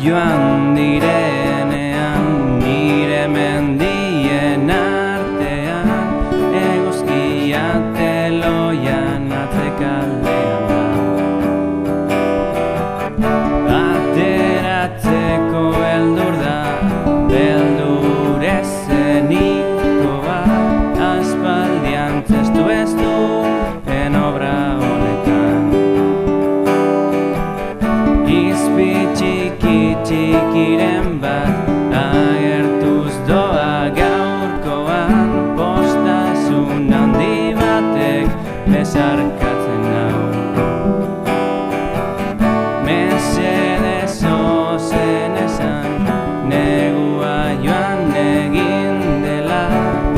Joan direnean nire mendien artean eguzkia teloian atzekaldean da ateratzeko beldur da beldur ezeniko bat aspaldian testu ez duen obra honetan izpi txikiren bat agertuz doa gaurkoan postasun handi batek besarkatzen nau mesedez ozen esan negua joan egin dela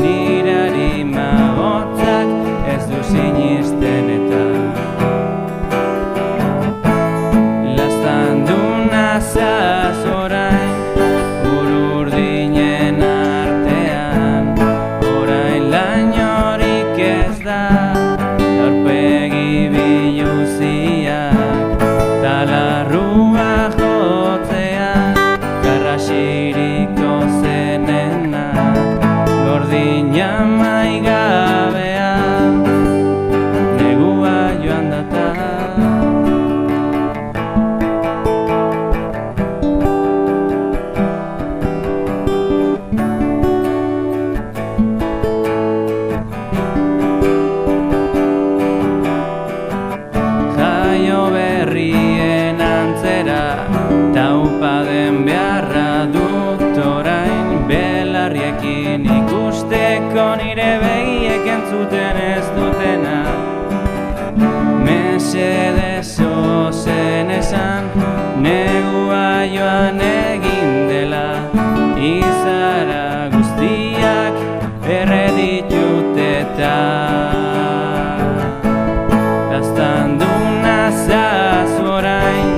nire arima hotzak ez du sinisten eta zaz orain ururdinen artean orain lainorik ez da aurpegi biluziak talarrua jotzean garrasiriko zenena gordina maigabea negua joan data taupaden beharra dut orain belarriekin ikusteko nire begiek entzuten ez dutena mesedez ozen esan negua joan egin dela izara guztiak erreditut eta gaztandu nazaz orain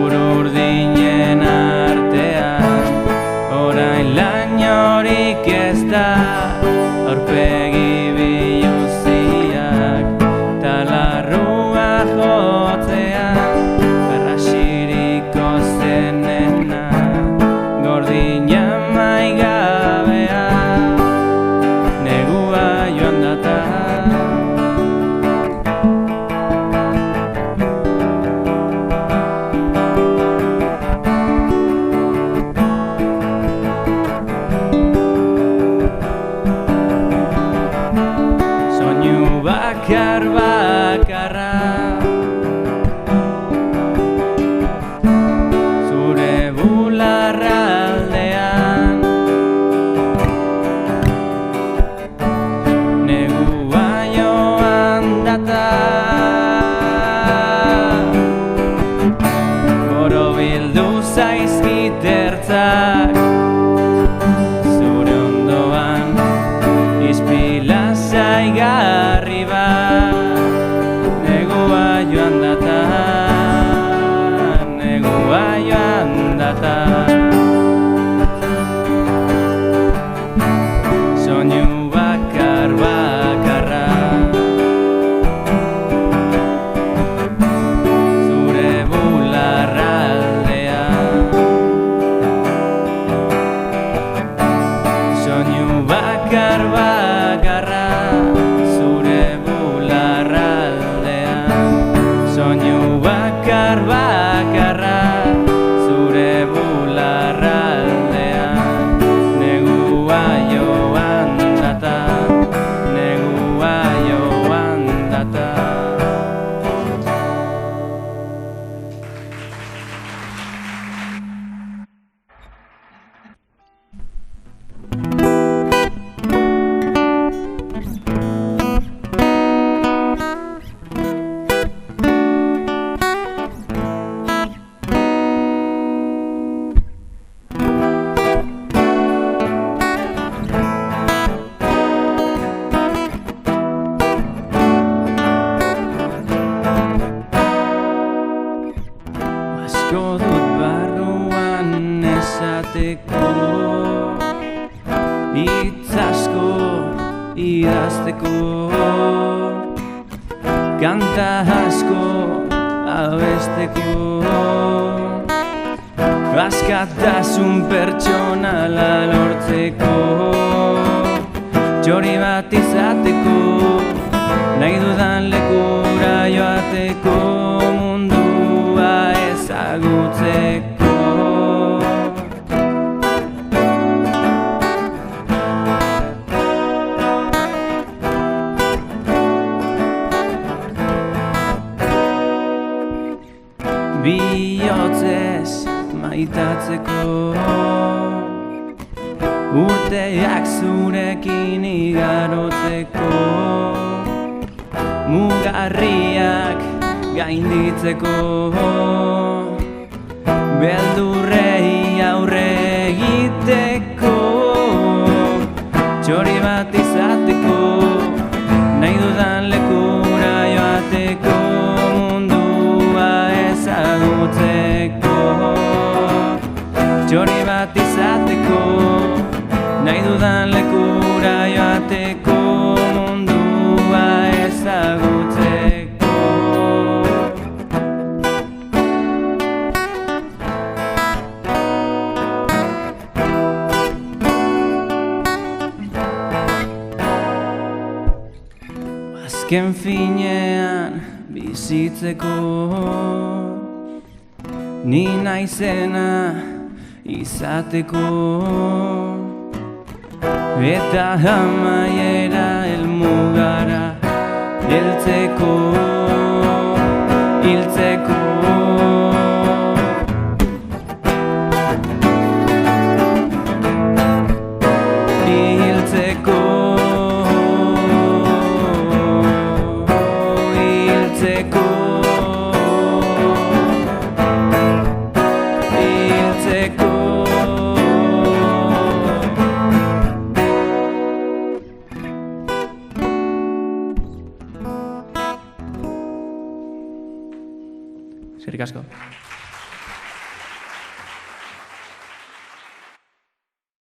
ururdinen artean orain lainorik ez da aurpegi biluziak talarrua jotzean garrasiriko zenena gordina maigabea negua joan data bakarra zure bularra aldean negua joan data borobildu zaizkit ertzak zure ondoan izpila zaigarri bat negua joan data soinu bakarra zure bularra aldean asko dut barruan esateko, hitz asko idazteko, kanta asko abesteko, askatasun pertsonala lortzeko, txori bat izateko, nahi dudan lekura joateko, mundua ezagutzeko. Bihotzez maitatzeko, urteak zurekin igarotzeko, mugarriak gainditzeko, beldurrei aurre egiteko, txori bat izateko, nahi dudan lekura joateko, mundua ezagutzeko, txori bat izateko, nahi dudan lekura joateko, mundua ezagutzeko. Azken finean bizitzeko, ni naizena izateko, eta amaiera helmugara heltzeko, hiltzeko. Hiltzeko, hiltzeko, hiltzeko. Eskerrik asko.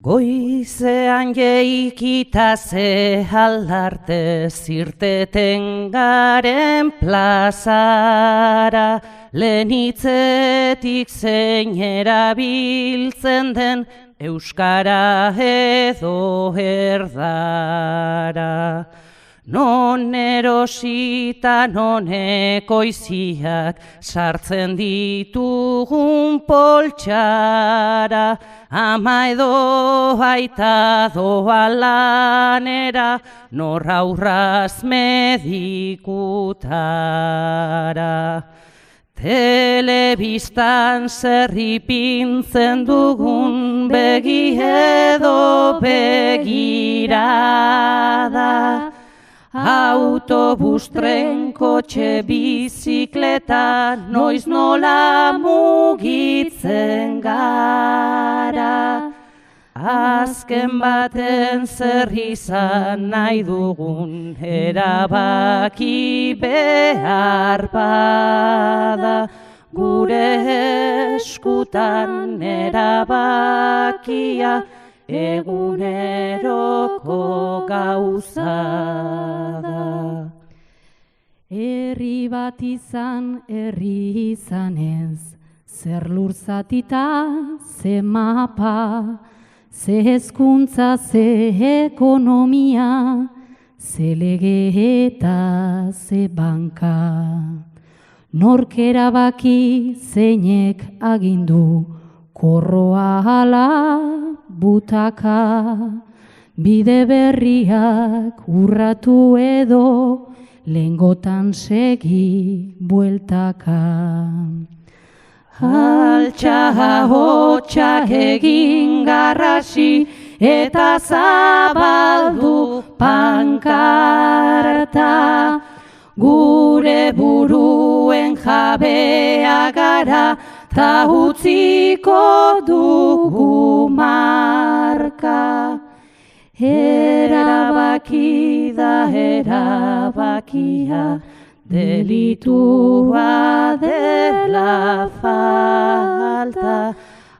Goizean jeikita ze aldarte zirteten garen plazara, lenitzetik zein erabiltzen den euskara edo erdara. Non erosita non ekoiziak sartzen ditugun poltsara, ama edo aita doa lanera, nor aurraz medikutara. Telebistan zerripintzen dugun begi edo begirada, autobus, tren, kotxe, bizikleta, noiz nola mugitzen gara. Azken baten zer izan nahi dugun erabaki behar bada, gure eskutan erabakia eguneroko gauza da. Herri bat izan, herri izanez, zer lur zatita, ze mapa, ze hezkuntza, ze ekonomia, ze lege eta ze banka. Nork erabaki zeinek agindu, korroa ala butaka, bide berriak urratu edo, lengotan segi bueltaka. Altxa hotxak egin garrasi eta zabaldu pankarta, gure buruen jabea gara, ta utziko dugu marka. Erabaki da erabakia, delitua dela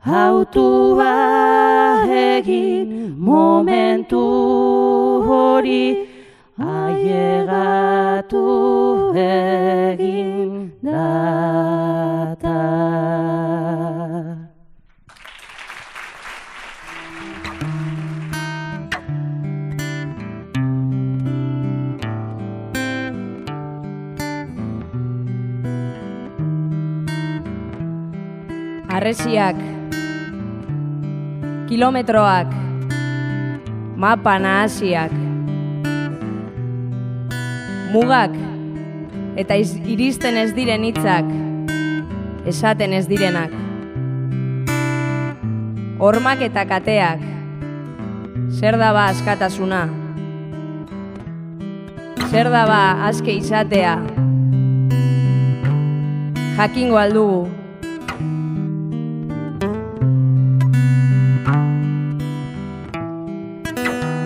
hautua egin momentu hori ailegatu egin data. Harresiak, kilometroak, mapa nahasiak, mugak eta iristen ez diren hitzak, esaten ez direnak, hormak eta kateak, zer da ba askatasuna, zer da ba aske izatea, jakingo aldugu.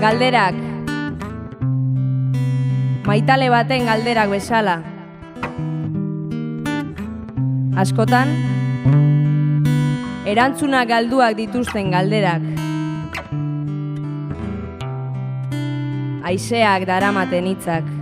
Galderak, maitale baten galderak bezala. Askotan, erantzunak galduak dituzten galderak. Haizeak daramaten hitzak.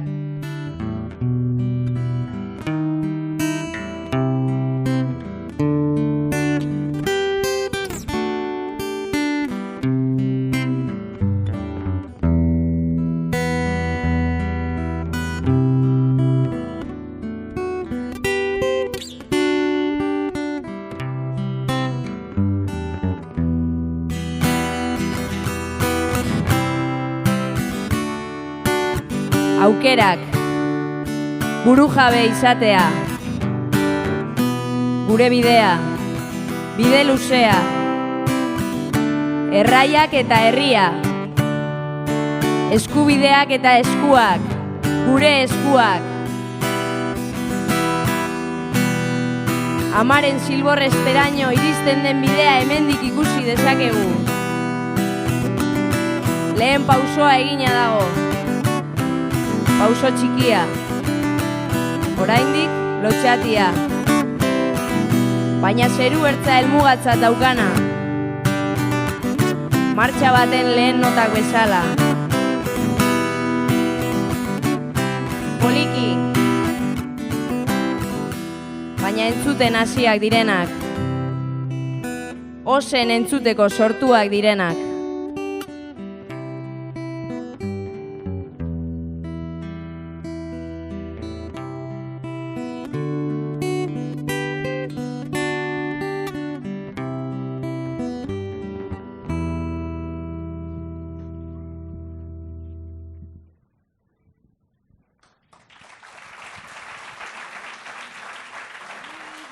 Aukerak, burujabe izatea, gure bidea, bide luzea, erraiak eta herria, eskubideak eta eskuak, gure eskuak. Amaren zilborresteraino iristen den bidea hemendik ikusi dezakegu. Lehen pausoa egina dago. Pauso txikia, oraindik lotxatia, baina zeru ertza helmugatzat daukana, martxa baten lehen notak bezala. Poliki, baina entzuten hasiak direnak, ozen entzuteko sortuak direnak.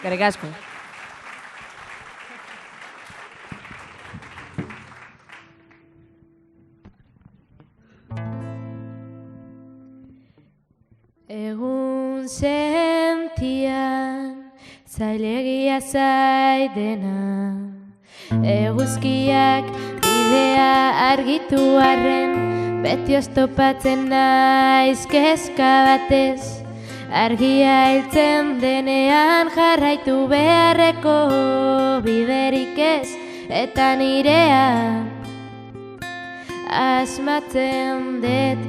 Eskerrik asko. Egun sentian zailegia zaidena, eguzkiak bidea argitu arren, beti oztopatzen naiz kezka batez. Argia hiltzen denean jarraitu beharreko biderik ez, eta nirea asmatzen dut.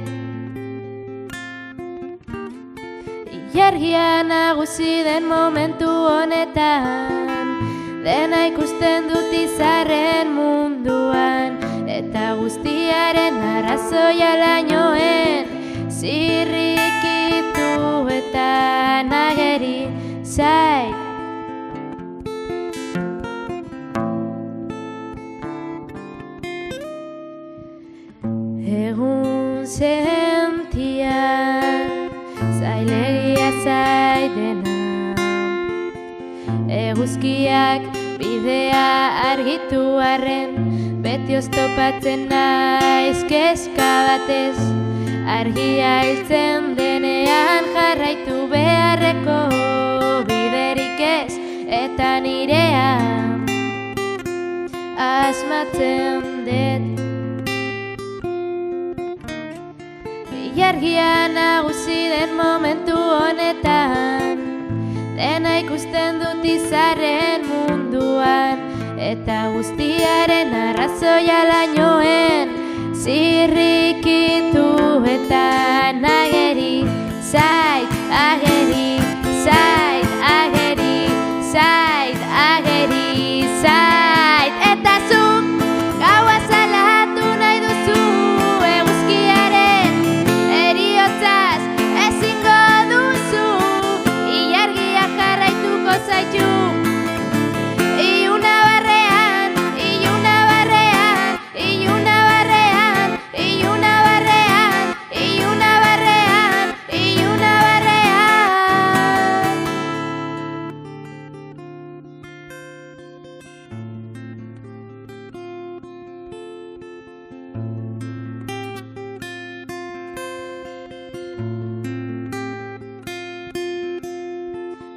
Ilargia nagusi den momentu honetan, dena ikusten dut izarren munduan, eta guztiaren arrazoia lainoen zirrikitu eta nageri zait. Egun sentian zailegia zaidena, eguzkiak bidea argitu arren, beti oztopatzen naiz kezka batez. Argia hiltzen denean jarraitu beharreko biderik ez, eta nirea asmatzen dut. Ilargia nagusi den momentu honetan, dena ikusten dut izarren munduan, eta guztiaren arrazoia lainoen zirrikituetan ageri zait, ageri zait, ageri zait, ageri zait. Eta zu gaua salatu nahi duzu eguzkiaren heriotzaz ezingo duzu, ilargia jarraituko zaitu iluna barrean, iluna barrean, iluna barrean, iluna barrean, iluna barrean, iluna barrean.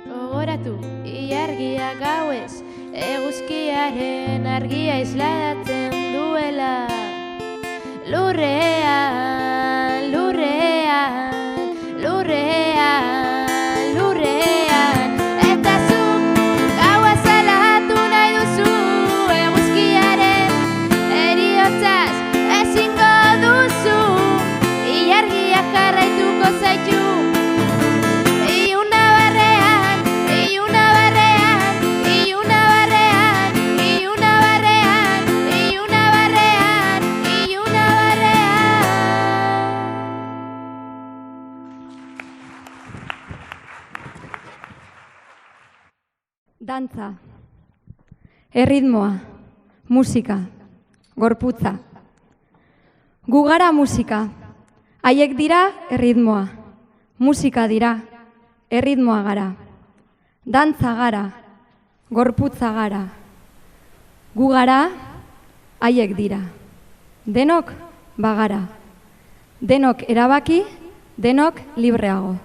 Gogoratu, ilargia gauez, eguzkiaren argia isladatzen duela. Lurrean, lurrean, lurrean, lurrean. Eta zu gaua salatu nahi duzu eguzkiaren heriotzaz ezingo duzu, ilargia jarraituko zaitu iluna barrean, iluna barrean, iluna barrean, iluna barrean, iluna barrean, iluna barrean. Dantza, erritmoa, musika, gorputza. Gu gara musika, haiek dira erritmoa, musika dira, erritmoa gara. Dantza gara, gorputza gara. Gu gara, haiek dira. Denok bagara. Denok erabaki, denok libreago.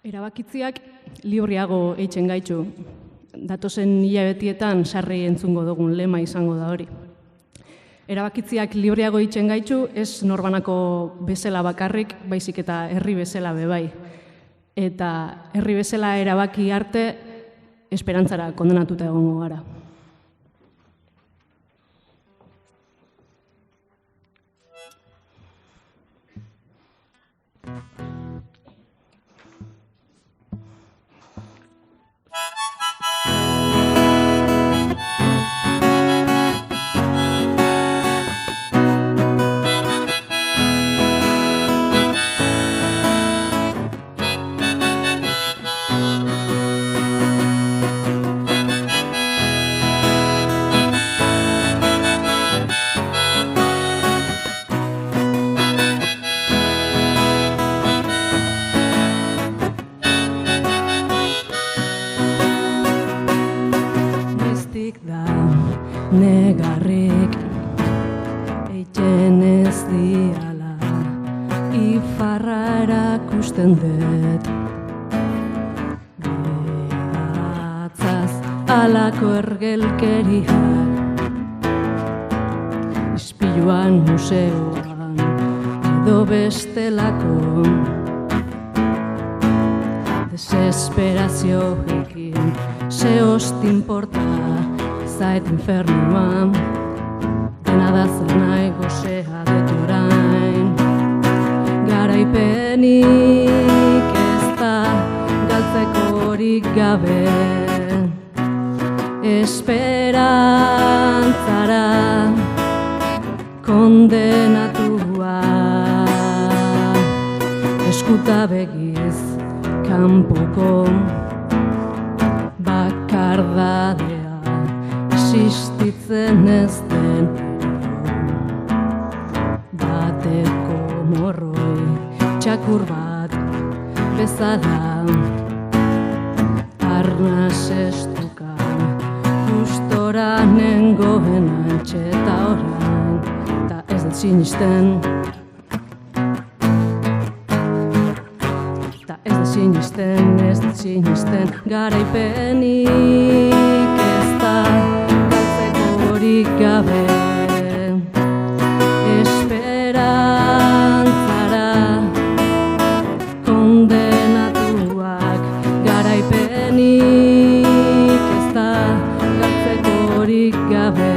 Erabakitziak libriago eitzen gaitu. Datozen hilabetietan sarri entzungo dugun lema izango da hori. Erabakitziak libriago eitzen gaitu, ez norbanako bezala bakarrik, baizik eta herri bezala bebai. Eta herri bezala erabaki arte, esperantzara kondenatuta egongo gara. Negarrik eitzen ez diala, ifarra erakusten dut. Behatzaz alako ergelkeriak, ispiluan museoan edo bestelako desesperazioekin, ze hostin porta zait infernuan, dena da zer nahi gozea dut orain. Garaipenik ez da galtzekorik gabe, esperantzara kondenatua, eskuta begiz kanpoko bakardadea, existitzen ez den bateko morroi txakur bat bezala, arnaz estuka gustora nengoen antxe eta orain, eta ez dut sinisten, ez dut sinisten, garaipenik ez da galtzekorik gabe, esperantzara kondenatuak, garaipenik ez da galtzekorik gabe,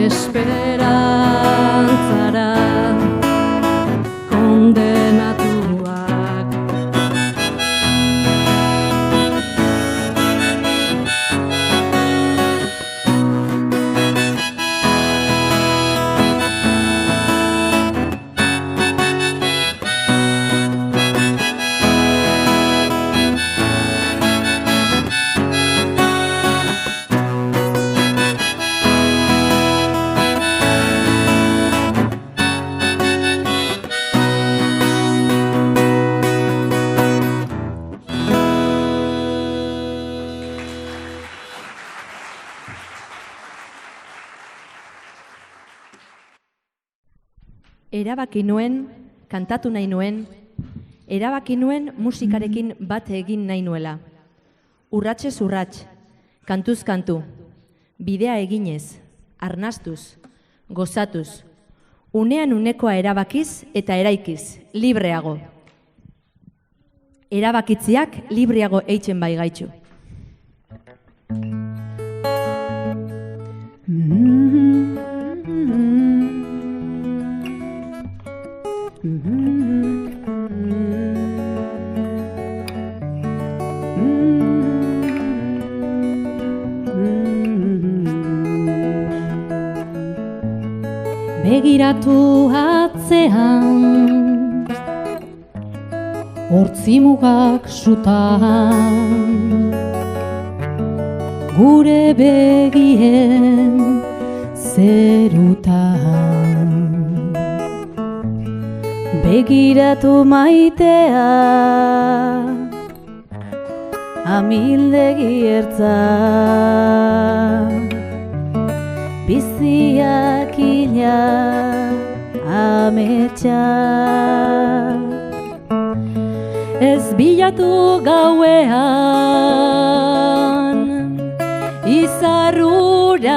esperantzara kondenatuak. Erabaki nuen, kantatu nahi nuen, erabaki nuen musikarekin bat egin nahi nuela. Urratsez urrats, kantuz kantu, bidea eginez, arnastuz, gozatuz, unean unekoa erabakiz eta eraikiz, libreago. Erabakitziak libreago eitzen bai gaitu. Begiratu atzean, hortzimugak sutan, gure begien zerutan. Begiratu maitea, amildegi ertza, biziak ila ametsa. Ez bilatu gauean izarruran,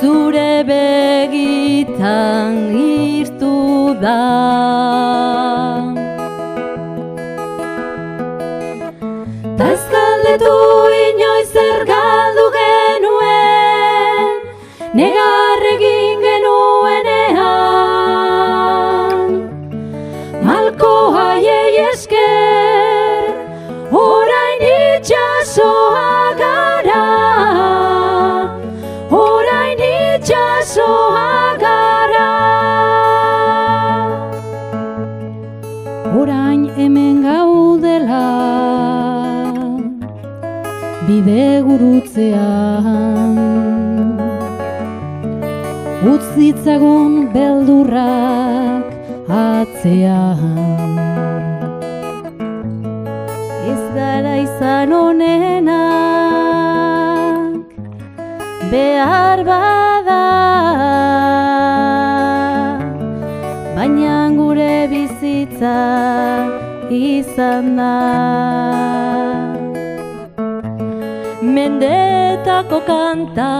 zure begitan irtu da. Ta ez galdetu inoiz zer galdu genuen, negar egin genuenean. Malko haiei esker, orain itxasoa gara, orain itxasoa gara. Orain hemen gaudela, bide gurutzean, utz ditzagun beldurrak atzean. Ez gara izan onenak, behar bada, baina gure bizitza izan da. Mendetako kanta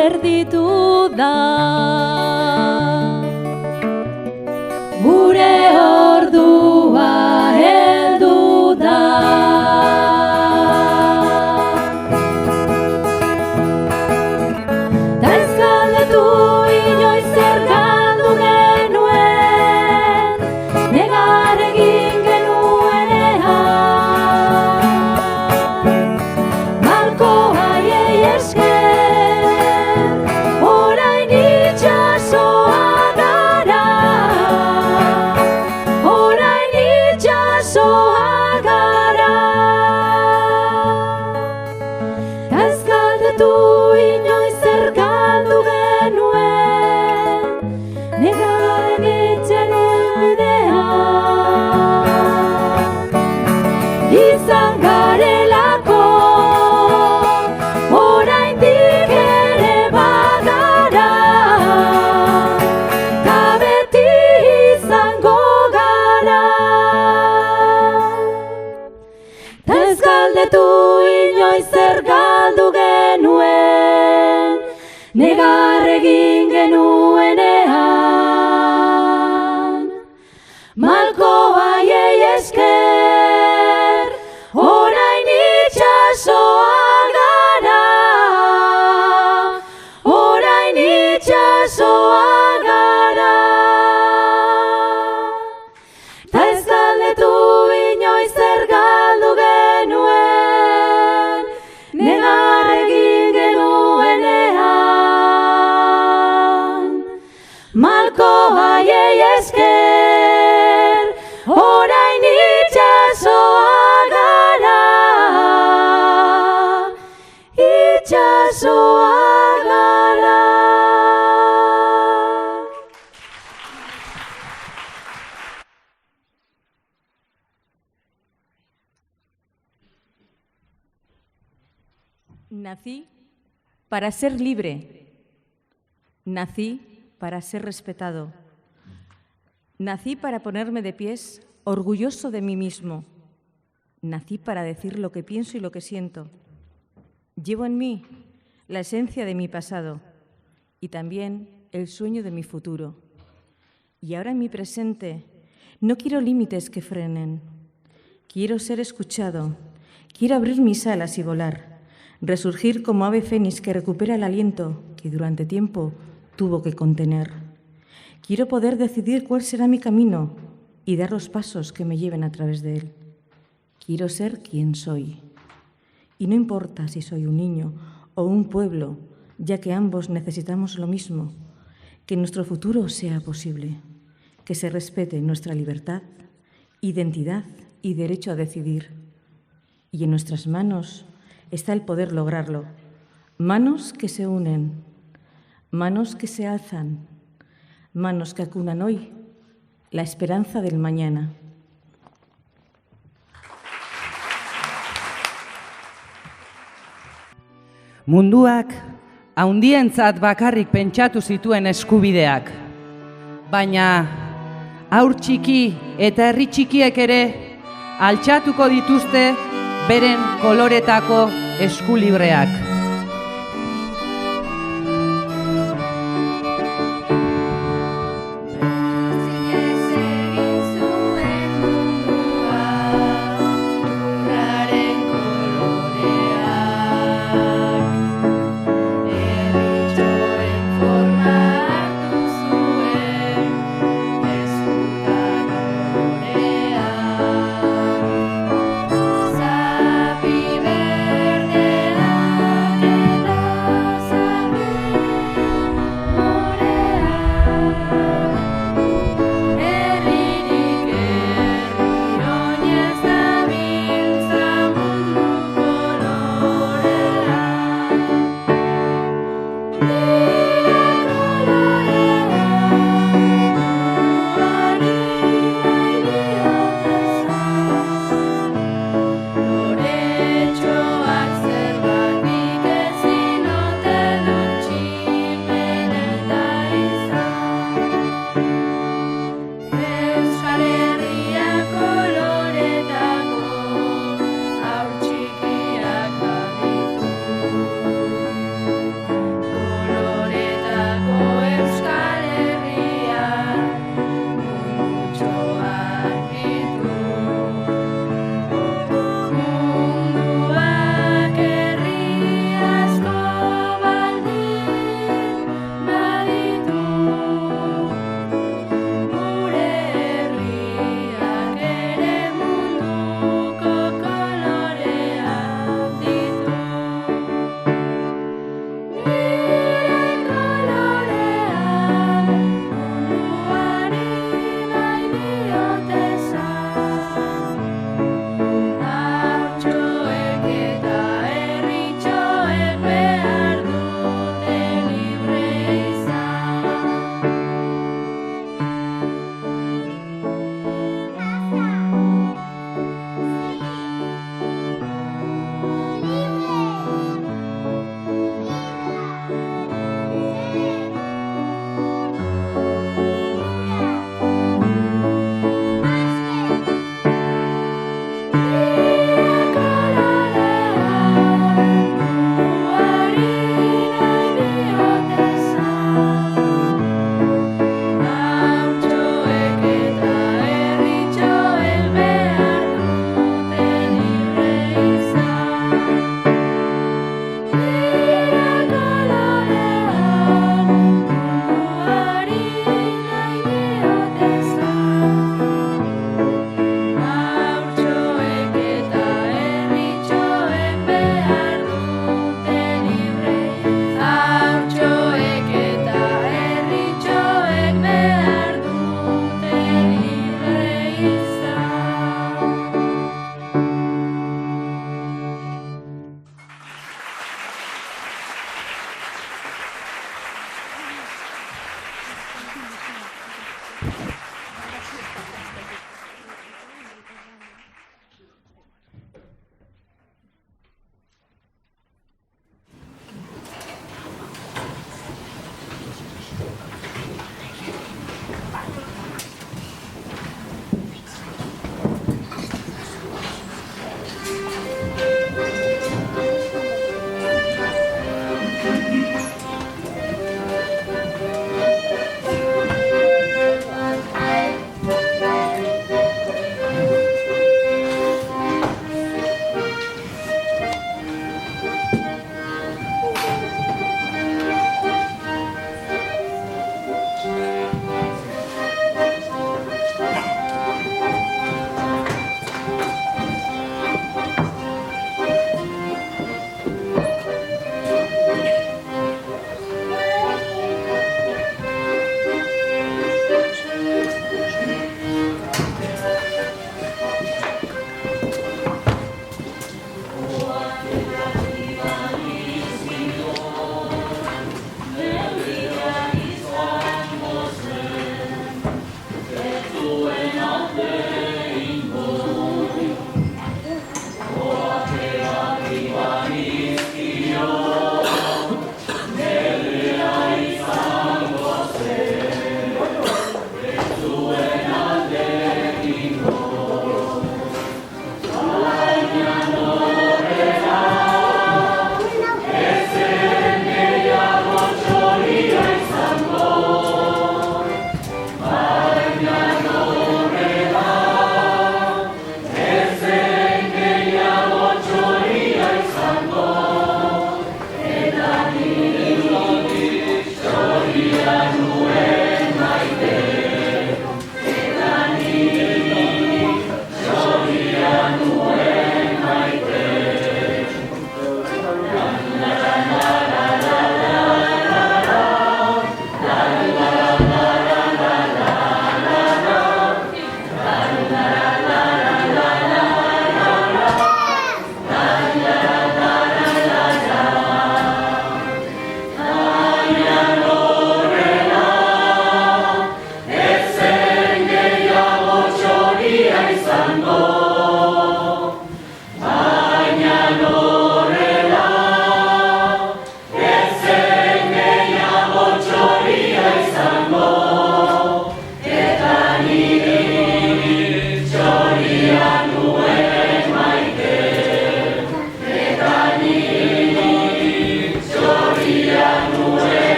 erditu da, gure ordua heldu da. Ta ez galdetu inoiz zer galdu genuen, negar egin genuenean. Malko haiei esker, orain itxasoa gara, orain itxasoa gara. Ta ez galdetu inoiz zer galdu genuen, negar egin genuenean. Izan garelako, oraindik ere bagara, ta beti izango gara. Ta ez galdetu inoiz zer galdu genuen, negar egin genuenean. Malko haiei esker, orain itxasoa gara, orain itxasoa gara. Ta ez galdetu inoiz zer galdu genuen, negar egin genuenean. Malko haiei esker, orain itxasoa gara, itxasoa gara. Nací para ser libre. Nací para ser respetado. Nací para ponerme de pies, orgulloso de mí mismo. Nací para decir lo que pienso y lo que siento. Llevo en mí la esencia de mi pasado y también el sueño de mi futuro. Y ahora en mi presente no quiero límites que frenen. Quiero ser escuchado. Quiero abrir mis alas y volar. Resurgir como ave fénix que recupera el aliento que durante tiempo tuvo que contener. Quiero poder decidir cuál será mi camino y dar los pasos que me lleven a través de él. Quiero ser quien soy. Y no importa si soy un niño o un pueblo, ya que ambos necesitamos lo mismo, Que nuestro futuro sea posible, que se respete nuestra libertad, identidad y derecho a decidir. Y en nuestras manos está el poder lograrlo. Manos que se unen, manos que se alzan, manos que acunan hoy la esperanza del mañana. Munduak haundientzat bakarrik pentsatu zituen eskubideak, baina haur txiki eta herri txikiek ere altxatuko dituzte beren koloretako eskulibreak.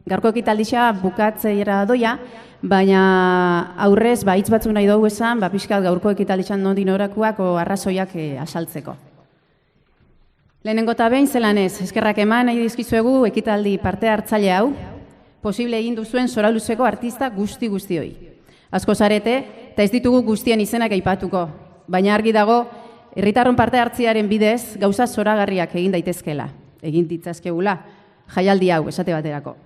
Gaurko ekitaldia bukatzera doia, baina aurrez hitz batzuk nahi dugu esan, pixkat gaurko ekitaldian nondin orakoak arrazoiak asaltzeko. Lehenengo eta behin zelan ez, eskerrak eman nahi dizkizuegu ekitaldi parte hartzaile hau, posible egin duzuen zora luzeko artista guzti-guztioi. Asko zarete, eta ez ditugu guztien izenak aipatuko, baina argi dago, herritarron parte hartziaren bidez gauza zoragarriak egin daitezkela, egin ditzazkegula, jaialdi hau esate baterako.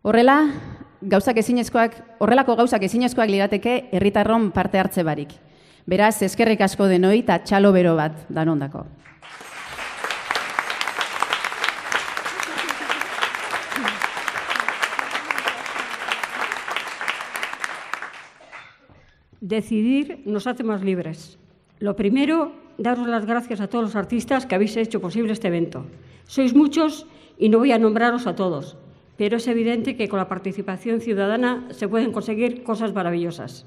Horrelako gauzak ezinezkoak lirateke herritarron parte hartze barik. Beraz, eskerrik asko denoi eta txalo bero bat danondako. Decidir nos hace más libres. Lo primero, daros las gracias a todos los artistas que habéis hecho posible este evento. Sois muchos y no voy a nombraros a todos, pero es evidente que con la participación ciudadana se pueden conseguir cosas maravillosas.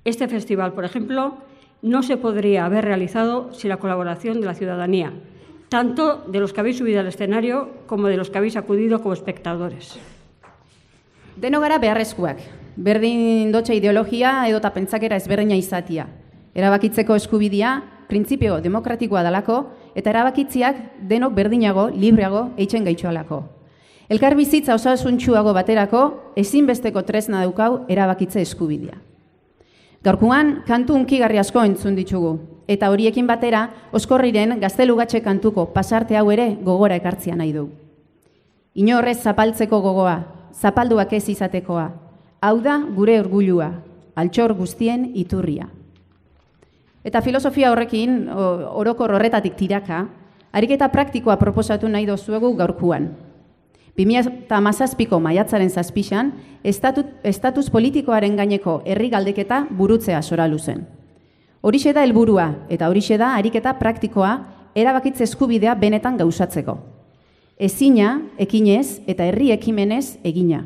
Este festival, por ejemplo, no se podría haber realizado sin la colaboración de la ciudadanía, tanto de los que habéis subido al escenario como de los que habéis acudido como espectadores. Deno gara beharrezkoak, berdin dotxe ideologia edota pentsakera ezberdina izatia. Erabakitzeko eskubidea, printzipio demokratikoa dalako, eta erabakitziak denok berdinago, libreago, eitzen gaitxoalako. Elkar bizitza osasuntsuago baterako, ezinbesteko tresna daukau erabakitze eskubidea. Gaurkoan, kantu hunkigarri asko entzun ditugu, eta horiekin batera, Oskorriren Gaztelugatxe kantuko pasarte hau ere gogora ekartzea nahi du. Inorrez zapaltzeko gogoa, zapalduak ez izatekoa, hau da gure orgullua, altxor guztien iturria. Eta filosofia horrekin, orokor horretatik tiraka, ariketa praktikoa proposatu nahi dozuegu gaurkuan. 2017ko maiatzaren 7an, estatus politikoaren gaineko herri galdeketa burutzea zora luzen. Horixe da helburua eta horixe da ariketa praktikoa erabakitze eskubidea benetan gauzatzeko. Ezina, ekinez eta herri ekimenez egina.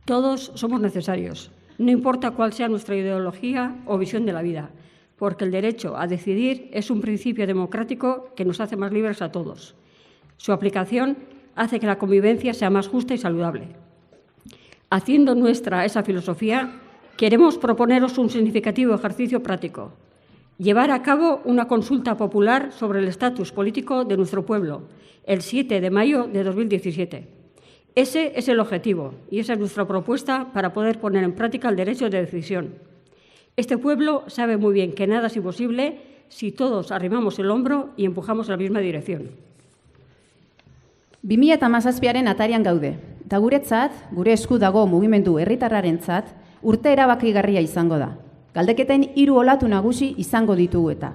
Todos somos necesarios, no importa cuál sea nuestra ideología o visión de la vida, porque el derecho a decidir es un principio democrático que nos hace más libres a todos. Su aplicación hace que la convivencia sea más justa y saludable. Haciendo nuestra esa filosofía, queremos proponeros un significativo ejercicio práctico: llevar a cabo una consulta popular sobre el estatus político de nuestro pueblo, el 7 de mayo de 2017. Ese es el objetivo y esa es nuestra propuesta para poder poner en práctica el derecho de decisión. Este pueblo sabe muy bien que nada es imposible si todos arrimamos el hombro y empujamos en la misma dirección. 2017aren atarian gaude, eta guretzat, gure esku dago mugimendu herritarrarentzat, urte erabakigarria izango da. Galdeketen 3 olatu nagusi izango ditugu eta.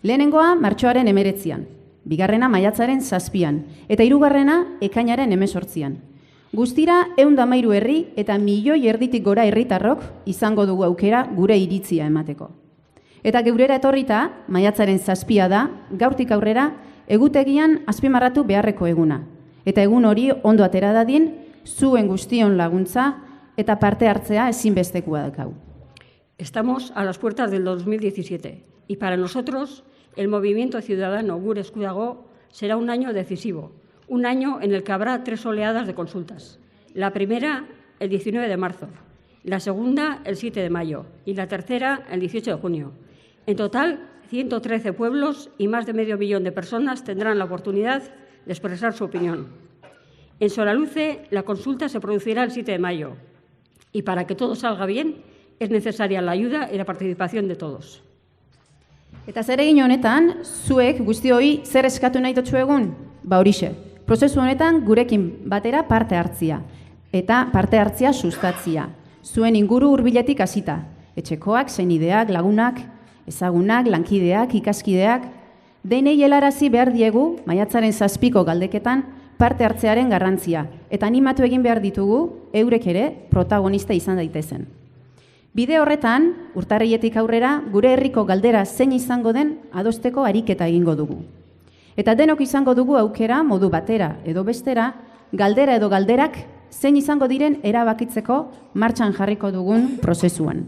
Lehenengoa martxoaren 19an, bigarrena maiatzaren 7an, eta 3. ekainaren 18an. Guztira 113 herri eta 1,5 milioi gora herritarrok izango dugu aukera gure iritzia emateko. Eta geurera etorrita, maiatzaren 7a da, gaurtik aurrera, egutegian azpimarratu beharreko eguna. Eta egun hori ondo atera dadin, zuen guztion laguntza eta parte hartzea ezinbestekoa daukagu. Estamos a las puertas del 2017 y para nosotros el movimiento ciudadano Gure Esku Dago será un año decisivo, un año en el que habrá 3 oleadas de consultas. La primera, el 19 de marzo, la segunda, el 7 de mayo y la tercera, el 18 de junio. En total, 113 pueblos y más de 500.000 de personas tendrán la oportunidad de expresar su opinión. En Soraluce, la consulta se producirá el 7 de mayo y para que todo salga bien es necesaria la ayuda y la participación de todos. Eta zer egin honetan, zuek guztioi zer eskatu nahi dutzu egun? Horixe, prozesu honetan gurekin batera parte hartzia eta parte hartzia sustatzia. Zuen inguru hurbiletik hasita, etxekoak, senideak, lagunak, ezagunak, lankideak, ikaskideak, denei helarazi behar diegu, maiatzaren 7ko galdeketan, parte hartzearen garrantzia, eta animatu egin behar ditugu, eurek ere protagonista izan daitezen. Bide horretan, urtarriletik aurrera, gure herriko galdera zein izango den adosteko ariketa egingo dugu. Eta denok izango dugu aukera, modu batera edo bestera, galdera edo galderak zein izango diren erabakitzeko martxan jarriko dugun prozesuan.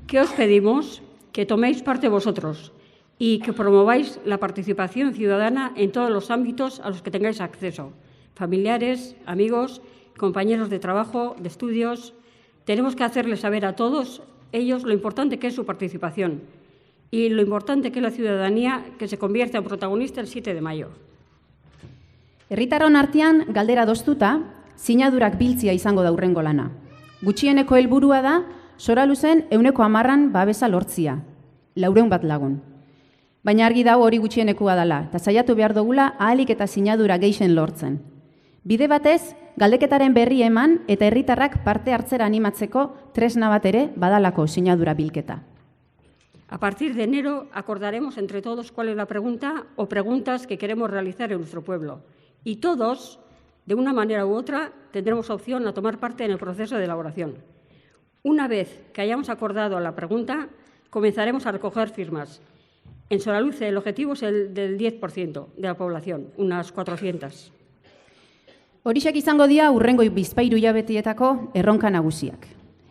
¿Qué os pedimos? Que toméis parte vosotros y que promováis la participación ciudadana en todos los ámbitos a los que tengáis acceso, familiares, amigos, compañeros de trabajo, de estudios. Tenemos que hacerles saber a todos ellos lo importante que es su participación y lo importante que es la ciudadanía que se convierta en protagonista el 7 de mayo. Herritarron artean galdera doztuta, sinadurak biltzia izango da hurrengo lana. Gutxieneko helburua da, Soraluzen 10% babesa lortzia, 400 lagun. Baina argi dago hori gutxienekua dela, eta saiatu behar dugula ahalik eta sinadura geixen lortzen. Bide batez, galdeketaren berri eman eta herritarrak parte hartzera animatzeko tresna bat ere badalako sinadura bilketa. A partir de enero acordaremos entre todos cuál es la pregunta o preguntas que queremos realizar en nuestro pueblo. Y todos, de una manera u otra, tendremos opción a tomar parte en el proceso de elaboración. Una vez que hayamos acordado la pregunta, comenzaremos a recoger firmas. En Soraluce el objetivo es el del 10% de la población, unas 400. Horixek izango dira hurrengo bizpahiru hilabetietako erronka nagusiak.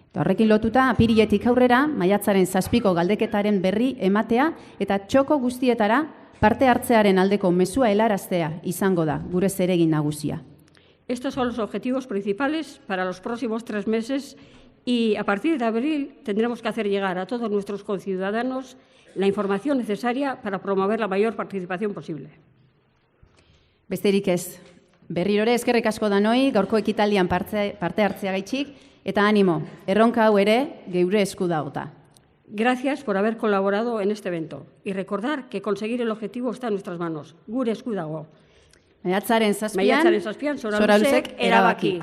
Eta horrekin lotuta, apiriletik aurrera, maiatzaren 7ko galdeketaren berri ematea eta txoko guztietara parte hartzearen aldeko mezua helaraztea izango da gure zeregin nagusia. Estos son los objetivos principales para los próximos 3 meses y a partir de abril tendremos que hacer llegar a todos nuestros conciudadanos la información necesaria para promover la mayor participación posible. Besterik ez, berriro ere eskerrik asko danoi, gaurko ekitaldian parte hartzeagaitxik, eta animo, erronka hau ere geure esku dagoeta. Gracias por haber colaborado en este evento y recordar que conseguir el objetivo está en nuestras manos. Gure esku dago. Maiatzaren 7an, Soraluzek erabaki.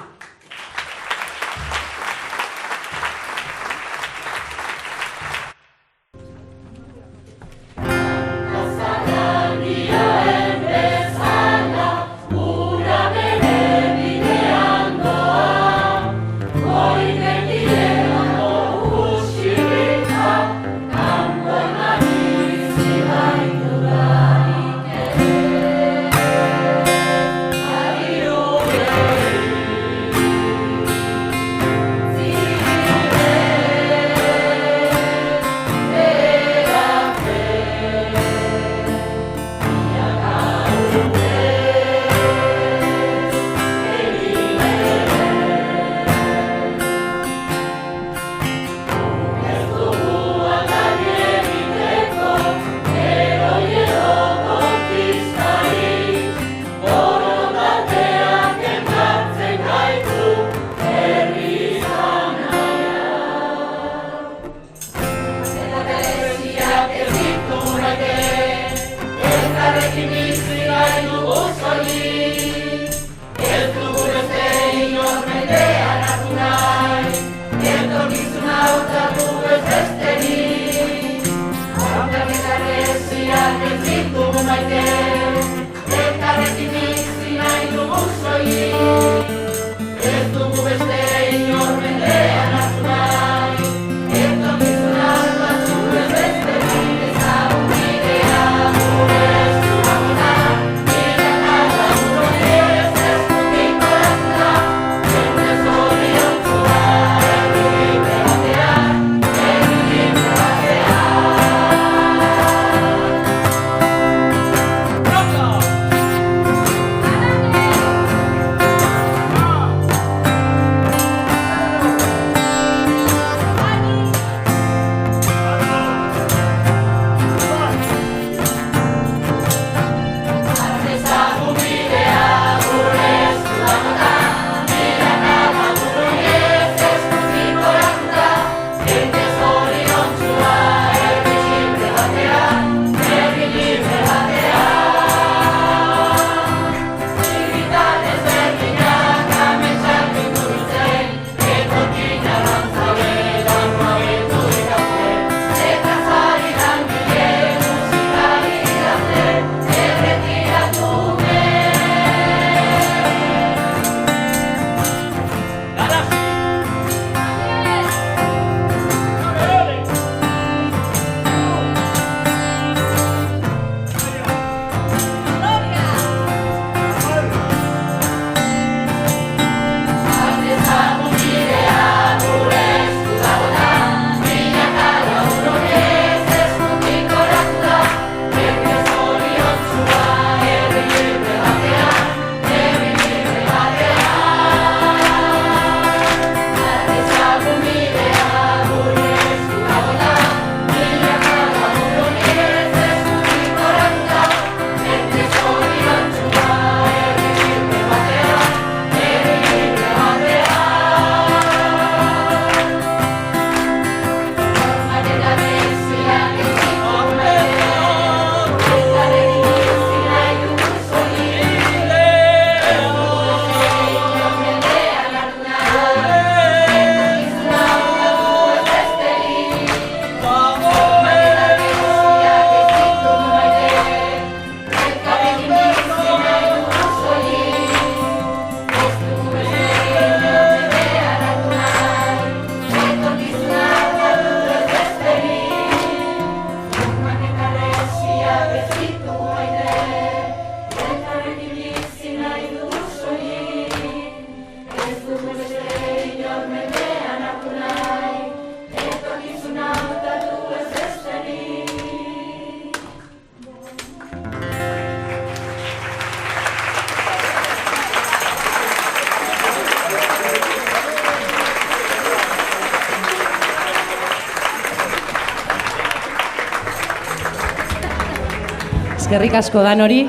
eskerrik asko dan hori.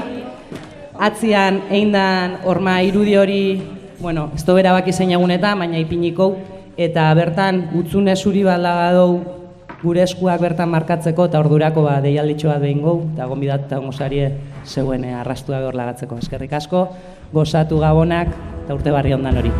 Atzian eindan horma irudi hori, bueno, ez do berabaki zein egunetan, baina ipiniko, eta bertan utzune zuri bat lagadou gure eskuak bertan markatzeko, eta ordurako deialditxo bat behin gau, eta gonbidat eta ongozarie zeuen arrastua behor lagatzeko. Eskerrik asko, gozatu gabonak, eta urte barri ondan hori.